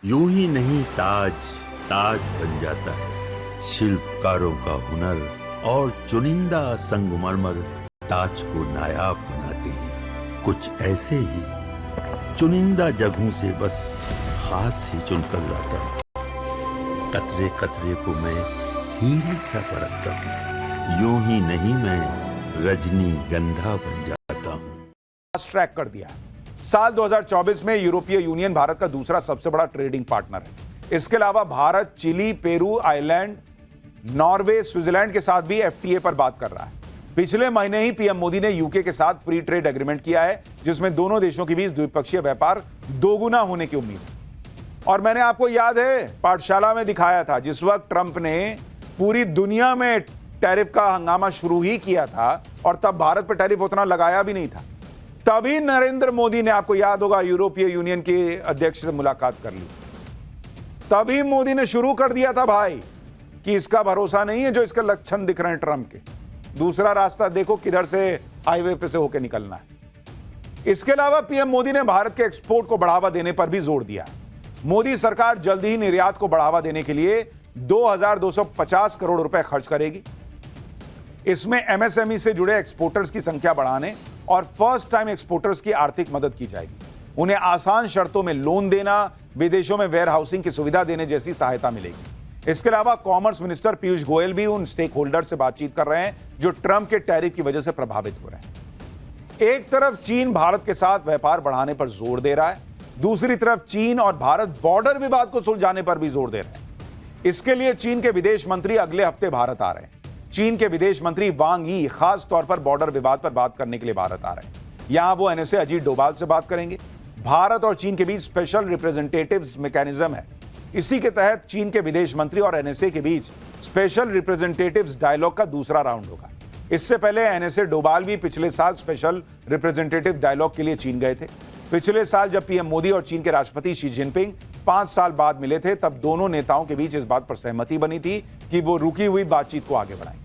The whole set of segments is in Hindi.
यूं ही नहीं ताज ताज बन जाता है। शिल्पकारों का हुनर और चुनिंदा संगमरमर ताज को नायाब बनाते हैं। कुछ ऐसे ही चुनिंदा जगहों से बस खास ही चुनकर लाता हूँ। कतरे कतरे को मैं हीरे सा परखता हूँ। यूं ही नहीं मैं रजनीगंधा बन जाता हूँ। ट्रैक कर दिया। साल 2024 में यूरोपीय यूनियन भारत का दूसरा सबसे बड़ा ट्रेडिंग पार्टनर है। इसके अलावा Bharat Chile, Peru, Ireland, Norway, Switzerland के साथ भी एफटीए पर बात कर रहा है। पिछले महीने ही पीएम मोदी ने यूके के साथ फ्री ट्रेड एग्रीमेंट किया है, जिसमें दोनों देशों के बीच द्विपक्षीय व्यापार दोगुना होने की उम्मीद है। और मैंने आपको याद है पाठशाला में दिखाया था, जिस वक्त ट्रंप ने पूरी दुनिया में टैरिफ का हंगामा शुरू ही किया था और तब भारत पर टैरिफ उतना लगाया भी नहीं था। तभी नरेंद्र मोदी ने, आपको याद होगा, यूरोपीय यूनियन के अध्यक्ष से मुलाकात कर ली। तभी मोदी ने शुरू कर दिया था भाई कि इसका भरोसा नहीं है जो इसके लक्षण दिख रहे हैं ट्रंप के। दूसरा रास्ता देखो किधर से हाईवे पे से होकर निकलना है। इसके अलावा पीएम मोदी ने भारत के एक्सपोर्ट को बढ़ावा देने पर भी जोर दिया। मोदी सरकार जल्द ही निर्यात को बढ़ावा देने के लिए 2250 करोड़ रुपए खर्च करेगी। इसमें एमएसएमई से जुड़े एक्सपोर्टर्स की संख्या बढ़ाने और फर्स्ट टाइम एक्सपोर्टर्स की आर्थिक मदद की जाएगी। उन्हें आसान शर्तों में लोन देना, विदेशों में वेयर हाउसिंग की सुविधा देने जैसी सहायता मिलेगी। इसके अलावा कॉमर्स मिनिस्टर पीयूष गोयल भी उन स्टेक होल्डर से बातचीत कर रहे हैं जो ट्रंप के टैरिफ की वजह से प्रभावित हो रहे हैं। एक तरफ चीन भारत के साथ व्यापार बढ़ाने पर जोर दे रहा है, दूसरी तरफ चीन और भारत बॉर्डर विवाद को सुलझाने पर भी जोर दे रहे हैं। इसके लिए चीन के विदेश मंत्री अगले हफ्ते भारत आ रहे हैं। चीन के विदेश मंत्री वांग यी खास तौर पर बॉर्डर विवाद पर बात करने के लिए भारत आ रहे हैं। यहां वो एनएसए अजीत डोभाल से बात करेंगे। भारत और चीन के बीच स्पेशल रिप्रेजेंटेटिव्स मैकेनिज्म है। इसी के तहत चीन के विदेश मंत्री और एनएसए के बीच स्पेशल रिप्रेजेंटेटिव्स डायलॉग का दूसरा राउंड होगा। इससे पहले एनएसए डोभाल भी पिछले साल स्पेशल रिप्रेजेंटेटिव डायलॉग के लिए चीन गए थे। पिछले साल जब पीएम मोदी और चीन के राष्ट्रपति शी जिनपिंग 5 साल बाद मिले थे, तब दोनों नेताओं के बीच इस बात पर सहमति बनी थी कि वो रुकी हुई बातचीत को आगे बढ़ाएंगे।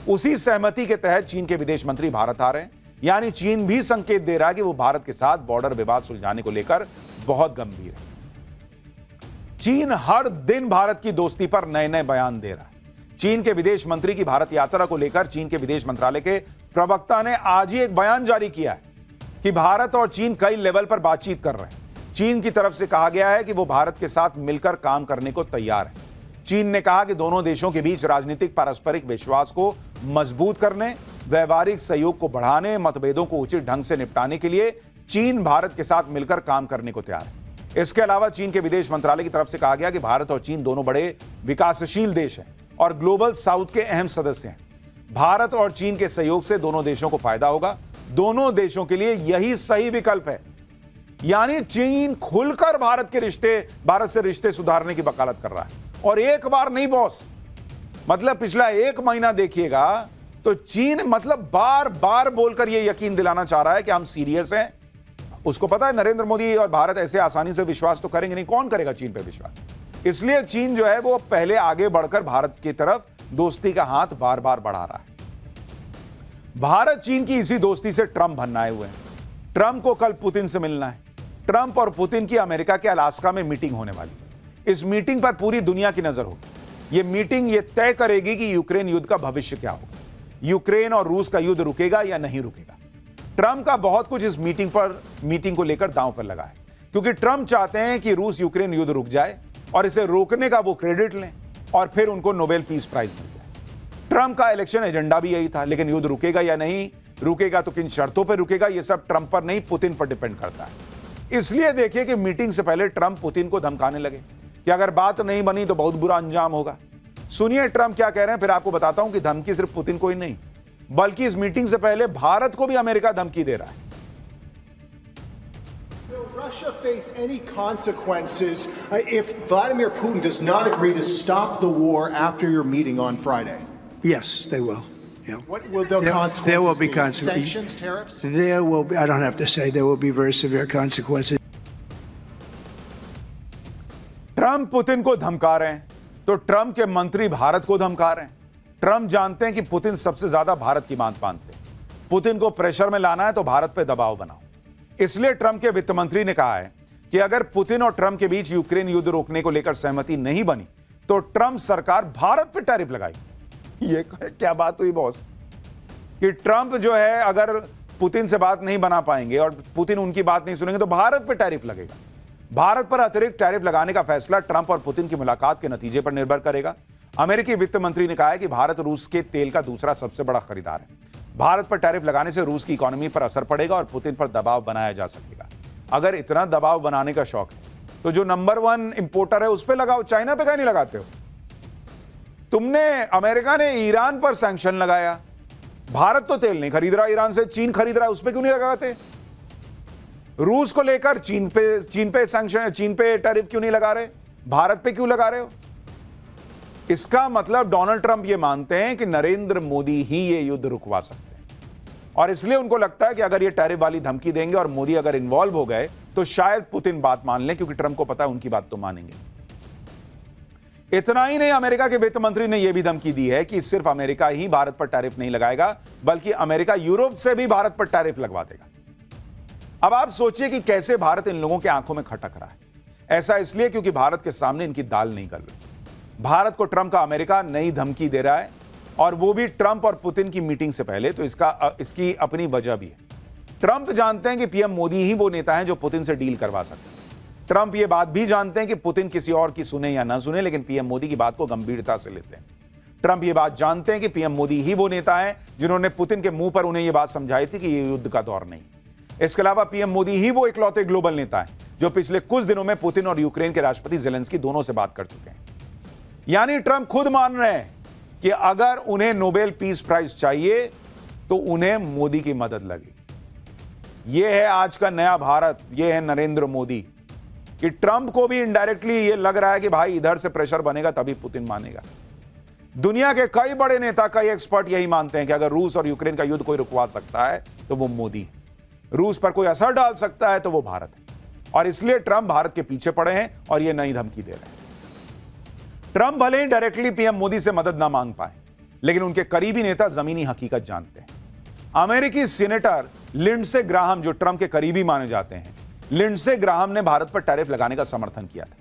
उसी सहमति के तहत चीन के विदेश मंत्री भारत आ रहे हैं। यानी चीन भी संकेत दे रहा है कि वो भारत के साथ बॉर्डर विवाद सुलझाने को लेकर बहुत गंभीर है। चीन हर दिन भारत की दोस्ती पर नए नए बयान दे रहा है। चीन के विदेश मंत्री की भारत यात्रा को लेकर चीन के विदेश मंत्रालय के प्रवक्ता ने आज ही एक बयान जारी किया है कि भारत और चीन कई लेवल पर बातचीत कर रहे हैं। चीन की तरफ से कहा गया है कि वो भारत के साथ मिलकर काम करने को तैयार है। चीन ने कहा कि दोनों देशों के बीच राजनीतिक पारस्परिक विश्वास को मजबूत करने, व्यावहारिक सहयोग को बढ़ाने, मतभेदों को उचित ढंग से निपटाने के लिए चीन भारत के साथ मिलकर काम करने को तैयार है। इसके अलावा चीन के विदेश मंत्रालय की तरफ से कहा गया कि भारत और चीन दोनों बड़े विकासशील देश हैं और ग्लोबल साउथ के अहम सदस्य हैं। भारत और चीन के सहयोग से दोनों देशों को फायदा होगा। दोनों देशों के लिए यही सही विकल्प है। यानी चीन खुलकर भारत से रिश्ते सुधारने की वकालत कर रहा है। और एक बार नहीं बॉस, मतलब पिछला 1 महीना देखिएगा तो चीन मतलब बार बार बोलकर यह यकीन दिलाना चाह रहा है कि हम सीरियस हैं। उसको पता है नरेंद्र मोदी और भारत ऐसे आसानी से विश्वास तो करेंगे नहीं। कौन करेगा चीन पे विश्वास? इसलिए चीन जो है वो पहले आगे बढ़कर भारत की तरफ दोस्ती का हाथ बार बार बढ़ा रहा है। भारत चीन की इसी दोस्ती से ट्रंप भन्नाए हुए हैं। ट्रंप को कल पुतिन से मिलना है। ट्रंप और पुतिन की अमेरिका के अलास्का में मीटिंग होने वाली है। इस मीटिंग पर पूरी दुनिया की नजर होगी। यह मीटिंग यह तय करेगी कि यूक्रेन युद्ध का भविष्य क्या होगा। यूक्रेन और रूस का युद्ध रुकेगा या नहीं रुकेगा। ट्रंप का बहुत कुछ इस मीटिंग को लेकर दांव पर लगा है, क्योंकि ट्रंप चाहते हैं कि रूस यूक्रेन युद्ध रुक जाए और इसे रोकने का वो क्रेडिट लें और फिर उनको नोबेल पीस प्राइज मिल जाए। ट्रंप का इलेक्शन एजेंडा भी यही था, लेकिन युद्ध रुकेगा या नहीं रुकेगा, तो किन शर्तों पर रुकेगा, यह सब ट्रंप पर नहीं पुतिन पर डिपेंड करता है। इसलिए देखिए कि मीटिंग से पहले ट्रंप पुतिन को धमकाने लगे कि अगर बात नहीं बनी तो बहुत बुरा अंजाम होगा। सुनिए ट्रंप क्या कह रहे हैं, फिर आपको बताता हूं कि धमकी सिर्फ पुतिन को ही नहीं, बल्कि इस मीटिंग से पहले भारत को भी अमेरिका धमकी दे रहा है। Will Russia face any consequences if Vladimir Putin does not agree to stop the war after your meeting on Friday? Yes, they will. Yeah. What will the consequences there will be be? consequences. Sanctions, tariffs? There will be, I don't have to say, there will be very severe consequences. Trump Putin को धमका रहे हैं तो ट्रंप के मंत्री भारत को धमका रहे हैं। ट्रंप जानते हैं कि पुतिन सबसे ज्यादा भारत की बात मानते हैं। पुतिन को प्रेशर में लाना है तो भारत पे दबाव बनाओ। इसलिए ट्रंप के वित्त मंत्री ने कहा है कि अगर पुतिन और ट्रंप के बीच यूक्रेन युद्ध रोकने को लेकर सहमति नहीं बनी तो ट्रंप सरकार भारत पर टैरिफ लगाएगी। ये क्या बात हुई बॉस, कि ट्रंप जो है अगर पुतिन से बात नहीं बना पाएंगे और पुतिन उनकी बात नहीं सुनेंगे तो भारत पर टैरिफ लगेगा। भारत पर अतिरिक्त टैरिफ लगाने का फैसला ट्रंप और पुतिन की मुलाकात के नतीजे पर निर्भर करेगा। अमेरिकी वित्त मंत्री ने कहा है कि भारत रूस के तेल का दूसरा सबसे बड़ा खरीदार है। भारत पर टैरिफ लगाने से रूस की इकोनॉमी पर असर पड़ेगा और पुतिन पर दबाव बनाया जा सकेगा। अगर इतना दबाव बनाने का शौक है तो जो नंबर 1 इंपोर्टर है उस पर लगाओ, चाइना पे क्यों नहीं लगाते हो? तुमने, अमेरिका ने ईरान पर सैंक्शन लगाया, भारत तो तेल नहीं खरीद रहा ईरान से, चीन खरीद रहा है, उस पर क्यों नहीं लगाते? रूस को लेकर चीन पे सैंक्शन, चीन पे टैरिफ क्यों नहीं लगा रहे, भारत पे क्यों लगा रहे हो? इसका मतलब डोनाल्ड ट्रंप ये मानते हैं कि नरेंद्र मोदी ही ये युद्ध रुकवा सकते हैं और इसलिए उनको लगता है कि अगर ये टैरिफ वाली धमकी देंगे और मोदी अगर इन्वॉल्व हो गए तो शायद पुतिन बात मान लें, क्योंकि ट्रंप को पता है उनकी बात तो मानेंगे। इतना ही नहीं, अमेरिका के वित्त मंत्री ने यह भी धमकी दी है कि सिर्फ अमेरिका ही भारत पर टैरिफ नहीं लगाएगा बल्कि अमेरिका यूरोप से भी भारत पर टैरिफ लगवा देगा। अब आप सोचिए कि कैसे भारत इन लोगों के आंखों में खटक रहा है। ऐसा इसलिए क्योंकि भारत के सामने इनकी दाल नहीं गल रही। भारत को ट्रंप का अमेरिका नई धमकी दे रहा है और वो भी ट्रंप और पुतिन की मीटिंग से पहले, तो इसकी अपनी वजह भी है। ट्रंप जानते हैं कि पीएम मोदी ही वो नेता हैं जो पुतिन से डील करवा सकते हैं। ट्रंप ये बात भी जानते हैं कि पुतिन किसी और की सुने या ना सुने, लेकिन पीएम मोदी की बात को गंभीरता से लेते हैं। ट्रंप ये बात जानते हैं कि पीएम मोदी ही वो नेता हैं जिन्होंने पुतिन के मुंह पर उन्हें यह बात समझाई थी कि ये युद्ध का दौर नहीं। इसके अलावा पीएम मोदी ही वो इकलौते ग्लोबल नेता हैं जो पिछले कुछ दिनों में पुतिन और यूक्रेन के राष्ट्रपति जेलेंस्की दोनों से बात कर चुके हैं। यानी ट्रंप खुद मान रहे हैं कि अगर उन्हें नोबेल पीस प्राइज चाहिए तो उन्हें मोदी की मदद लगेगी। यह है आज का नया भारत, यह है नरेंद्र मोदी। कि ट्रंप को भी इनडायरेक्टली यह लग रहा है कि भाई इधर से प्रेशर बनेगा तभी पुतिन मानेगा। दुनिया के कई बड़े नेता, कई एक्सपर्ट यही मानते हैं कि अगर रूस और यूक्रेन का युद्ध कोई रुकवा सकता है तो वो मोदी है, रूस पर कोई असर डाल सकता है तो वो भारत है। और इसलिए ट्रंप भारत के पीछे पड़े हैं और ये नई धमकी दे रहे हैं। ट्रंप भले ही डायरेक्टली पीएम मोदी से मदद ना मांग पाए, लेकिन उनके करीबी नेता जमीनी हकीकत जानते हैं। अमेरिकी सीनेटर लिंडसे ग्राहम, जो ट्रंप के करीबी माने जाते हैं, लिंडसे ग्राहम ने भारत पर टैरिफ लगाने का समर्थन किया था।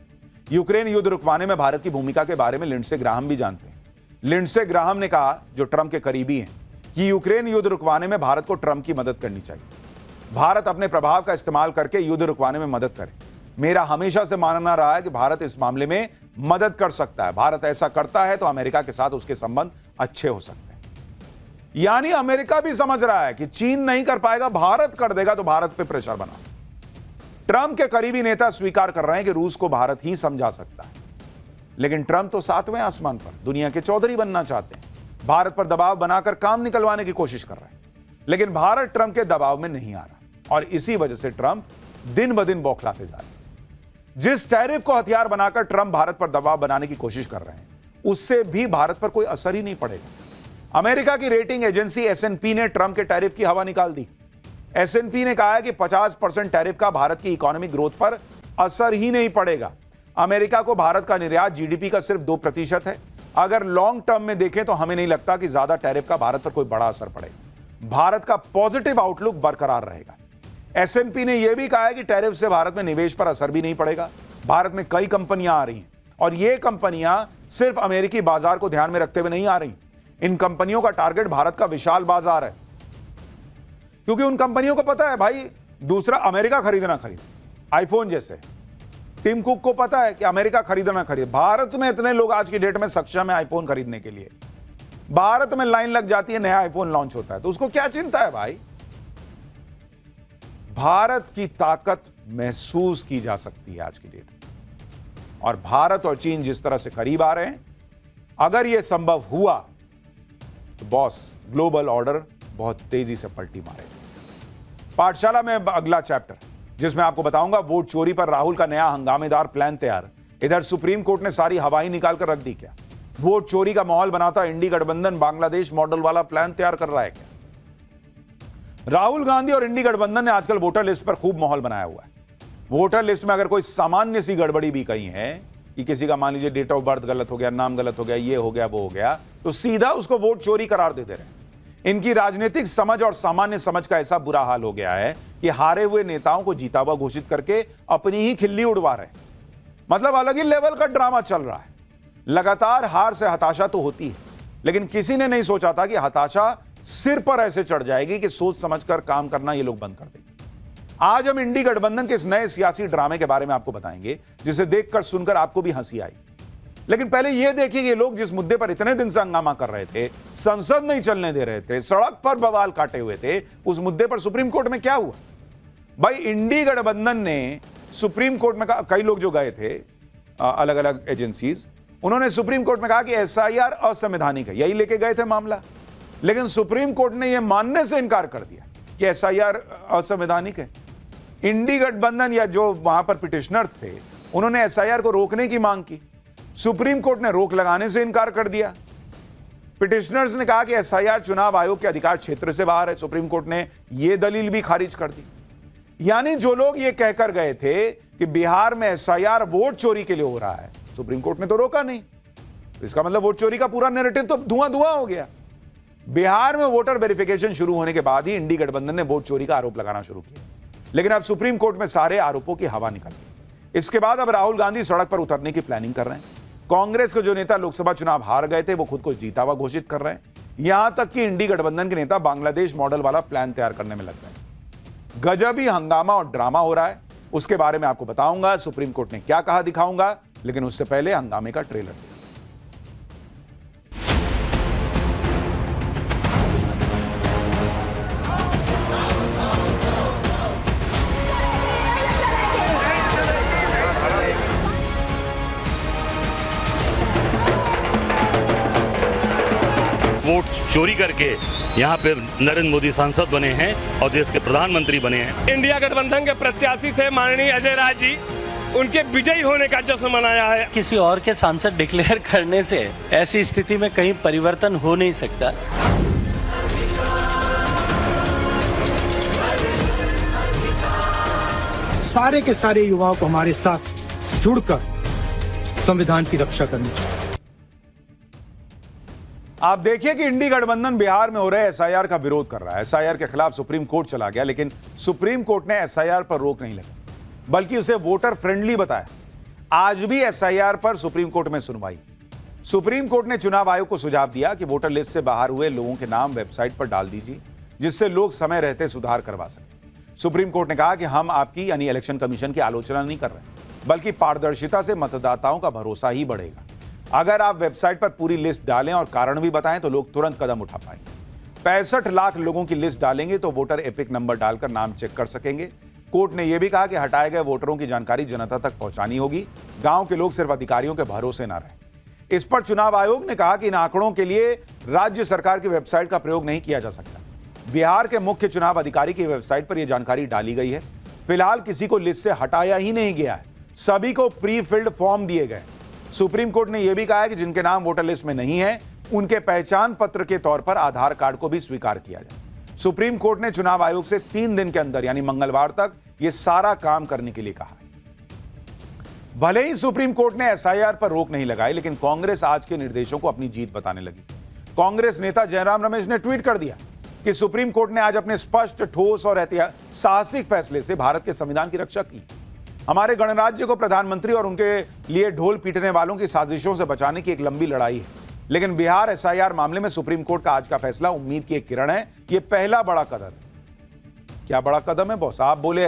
यूक्रेन युद्ध रुकवाने में भारत की भूमिका के बारे में लिंडसे ग्राहम भी जानते हैं। लिंडसे ग्राहम ने कहा, जो ट्रंप के करीबी हैं, कि यूक्रेन युद्ध रुकवाने में भारत को ट्रंप की मदद करनी चाहिए। भारत अपने प्रभाव का इस्तेमाल करके युद्ध रुकवाने में मदद करे। मेरा हमेशा से मानना रहा है कि भारत इस मामले में मदद कर सकता है। भारत ऐसा करता है तो अमेरिका के साथ उसके संबंध अच्छे हो सकते हैं। यानी अमेरिका भी समझ रहा है कि चीन नहीं कर पाएगा, भारत कर देगा, तो भारत पे प्रेशर बना। ट्रंप के करीबी नेता स्वीकार कर रहे हैं कि रूस को भारत ही समझा सकता है, लेकिन ट्रंप तो 7वें आसमान पर दुनिया के चौधरी बनना चाहते हैं। भारत पर दबाव बनाकर काम निकलवाने की कोशिश कर रहे हैं, लेकिन भारत ट्रंप के दबाव में नहीं आ रहा और इसी वजह से ट्रंप दिन ब दिन बौखलाते जा रहे हैं। जिस टैरिफ को हथियार बनाकर ट्रंप भारत पर दबाव बनाने की कोशिश कर रहे हैं, उससे भी भारत पर कोई असर ही नहीं पड़ेगा। अमेरिका की रेटिंग एजेंसी S&P ने ट्रंप के टैरिफ की हवा निकाल दी। S&P ने कहा है कि 50% टैरिफ का भारत की इकोनॉमिक ग्रोथ पर असर ही नहीं पड़ेगा। अमेरिका को भारत का निर्यात जीडीपी का सिर्फ 2% है। अगर लॉन्ग टर्म में देखें तो हमें नहीं लगता कि ज्यादा टैरिफ का भारत पर कोई बड़ा असर पड़ेगा। भारत का पॉजिटिव आउटलुक बरकरार रहेगा। S&P ने यह भी कहा है कि टैरिफ से भारत में निवेश पर असर भी नहीं पड़ेगा। भारत में कई कंपनियां आ रही हैं और ये कंपनियां सिर्फ अमेरिकी बाजार को ध्यान में रखते हुए नहीं आ रही। इन कंपनियों का टारगेट भारत का विशाल बाजार है, क्योंकि उन कंपनियों को पता है भाई दूसरा अमेरिका खरीदना खरीद। आईफोन जैसे टिम कुक को पता है कि अमेरिका खरीदना खरीद। भारत में इतने लोग आज की डेट में सक्षम है आईफोन खरीदने के लिए। भारत में लाइन लग जाती है, नया आईफोन लॉन्च होता है, तो उसको क्या चिंता है भाई। भारत की ताकत महसूस की जा सकती है आज की डेट में, और भारत और चीन जिस तरह से करीब आ रहे हैं, अगर यह संभव हुआ तो बॉस ग्लोबल ऑर्डर बहुत तेजी से पलटी मारेगा। पाठशाला में अगला चैप्टर, जिसमें आपको बताऊंगा वोट चोरी पर राहुल का नया हंगामेदार प्लान तैयार। इधर सुप्रीम कोर्ट ने सारी हवाई निकालकर रख दी। क्या वोट चोरी का माहौल बनाता इंडी गठबंधन बांग्लादेश मॉडल वाला प्लान तैयार कर रहा है क्या? राहुल गांधी और इंडी गठबंधन ने आजकल वोटर लिस्ट पर खूब माहौल बनाया हुआ है। वोटर लिस्ट में अगर कोई सामान्य सी गड़बड़ी भी कहीं है कि किसी का मान लीजिए डेट ऑफ बर्थ गलत हो गया, नाम गलत हो गया, ये हो गया, वो हो गया, तो सीधा उसको वोट चोरी करार दे रहे हैं। इनकी राजनीतिक समझ और सामान्य समझ का ऐसा बुरा हाल हो गया है कि हारे हुए नेताओं को जीता हुआ घोषित करके अपनी ही खिल्ली उड़वा रहे हैं। मतलब अलग ही लेवल का ड्रामा चल रहा है। लगातार हार से हताशा तो होती है, लेकिन किसी ने नहीं सोचा था कि हताशा सिर पर ऐसे चढ़ जाएगी कि सोच समझकर काम करना ये लोग बंद कर देंगे। आज हम इंडी गठबंधन के इस नए सियासी ड्रामे के बारे में आपको बताएंगे, जिसे देखकर सुनकर आपको भी हंसी आएगी। लेकिन पहले यह देखिए कि ये लोग जिस मुद्दे पर इतने दिन से हंगामा कर रहे थे, संसद नहीं चलने दे रहे थे, सड़क पर बवाल काटे हुए थे, उस मुद्दे पर सुप्रीम कोर्ट में क्या हुआ? भाई इंडी गठबंधन ने सुप्रीम कोर्ट में कहा, कई लोग जो गए थे अलग अलग एजेंसीज, उन्होंने सुप्रीम कोर्ट में कहा कि एसआईआर असंवैधानिक है, यही लेके गए थे मामला। लेकिन सुप्रीम कोर्ट ने यह मानने से इनकार कर दिया कि एसआईआर असंवैधानिक है। इंडी गठबंधन या जो वहां पर पिटिशनर थे, उन्होंने एसआईआर को रोकने की मांग की, सुप्रीम कोर्ट ने रोक लगाने से इनकार कर दिया। पिटिशनर्स ने कहा कि एसआईआर चुनाव आयोग के अधिकार क्षेत्र से बाहर है, सुप्रीम कोर्ट ने यह दलील भी खारिज कर दी। यानी जो लोग ये कहकर गए थे कि बिहार में एसआईआर वोट चोरी के लिए हो रहा है, सुप्रीम कोर्ट ने तो रोका नहीं, तो इसका मतलब वोट चोरी का पूरा नैरेटिव तो धुआं धुआं हो गया। बिहार में वोटर वेरिफिकेशन शुरू होने के बाद ही इंडी गठबंधन ने वोट चोरी का आरोप लगाना शुरू किया, लेकिन अब सुप्रीम कोर्ट में सारे आरोपों की हवा निकल गई। इसके बाद अब राहुल गांधी सड़क पर उतरने की प्लानिंग कर रहे हैं। कांग्रेस के जो नेता लोकसभा चुनाव हार गए थे, वो खुद को जीता हुआ घोषित कर रहे हैं। यहां तक कि इंडी गठबंधन के नेता बांग्लादेश मॉडल वाला प्लान तैयार करने में लग गए। गजब ही हंगामा और ड्रामा हो रहा है, उसके बारे में आपको बताऊंगा, सुप्रीम कोर्ट ने क्या कहा दिखाऊंगा, लेकिन उससे पहले हंगामे का ट्रेलर। वोट चोरी करके यहाँ पे नरेंद्र मोदी सांसद बने हैं और देश के प्रधानमंत्री बने हैं। इंडिया गठबंधन के प्रत्याशी थे माननीय अजय राज जी, उनके विजयी होने का जश्न मनाया है। किसी और के सांसद डिक्लेयर करने से ऐसी स्थिति में कहीं परिवर्तन हो नहीं सकता। सारे के सारे युवाओं को हमारे साथ जुड़कर संविधान की रक्षा करनी चाहिए। आप देखिए कि इंडी गठबंधन बिहार में हो रहे एसआईआर का विरोध कर रहा है। एसआईआर के खिलाफ सुप्रीम कोर्ट चला गया, लेकिन सुप्रीम कोर्ट ने एसआईआर पर रोक नहीं लगाई, बल्कि उसे वोटर फ्रेंडली बताया। आज भी एसआईआर पर सुप्रीम कोर्ट में सुनवाई। सुप्रीम कोर्ट ने चुनाव आयोग को सुझाव दिया कि वोटर लिस्ट से बाहर हुए लोगों के नाम वेबसाइट पर डाल दीजिए, जिससे लोग समय रहते सुधार करवा सकें। सुप्रीम कोर्ट ने कहा कि हम आपकी यानी इलेक्शन कमीशन की आलोचना नहीं कर रहे, बल्कि पारदर्शिता से मतदाताओं का भरोसा ही बढ़ेगा। अगर आप वेबसाइट पर पूरी लिस्ट डालें और कारण भी बताएं तो लोग तुरंत कदम उठा पाएंगे। 65 लाख लोगों की लिस्ट डालेंगे तो वोटर एपिक नंबर डालकर नाम चेक कर सकेंगे। कोर्ट ने यह भी कहा कि हटाए गए वोटरों की जानकारी जनता तक पहुंचानी होगी, गांव के लोग सिर्फ अधिकारियों के भरोसे न रहें। इस पर चुनाव आयोग ने कहा कि इन आंकड़ों के लिए राज्य सरकार की वेबसाइट का प्रयोग नहीं किया जा सकता। बिहार के मुख्य चुनाव अधिकारी की वेबसाइट पर यह जानकारी डाली गई है। फिलहाल किसी को लिस्ट से हटाया ही नहीं गया है, सभी को प्री फिल्ड फॉर्म दिए गए। सुप्रीम कोर्ट ने यह भी कहा है कि जिनके नाम वोटर लिस्ट में नहीं है, उनके पहचान पत्र के तौर पर आधार कार्ड को भी स्वीकार किया जाए। सुप्रीम कोर्ट ने चुनाव आयोग से 3 दिन के अंदर यानी मंगलवार तक यह सारा काम करने के लिए कहा है। भले ही सुप्रीम कोर्ट ने एसआईआर पर रोक नहीं लगाई, लेकिन कांग्रेस आज के निर्देशों को अपनी जीत बताने लगी। कांग्रेस नेता जयराम रमेश ने ट्वीट कर दिया कि सुप्रीम कोर्ट ने आज अपने स्पष्ट, ठोस और साहसिक फैसले से भारत के संविधान की रक्षा की। हमारे गणराज्य को प्रधानमंत्री और उनके लिए ढोल पीटने वालों की साजिशों से बचाने की एक लंबी लड़ाई है, लेकिन बिहार एसआईआर मामले में सुप्रीम कोर्ट का आज का फैसला उम्मीद की एक किरण है। यह पहला बड़ा कदम है। क्या बड़ा कदम है बॉस? आप बोले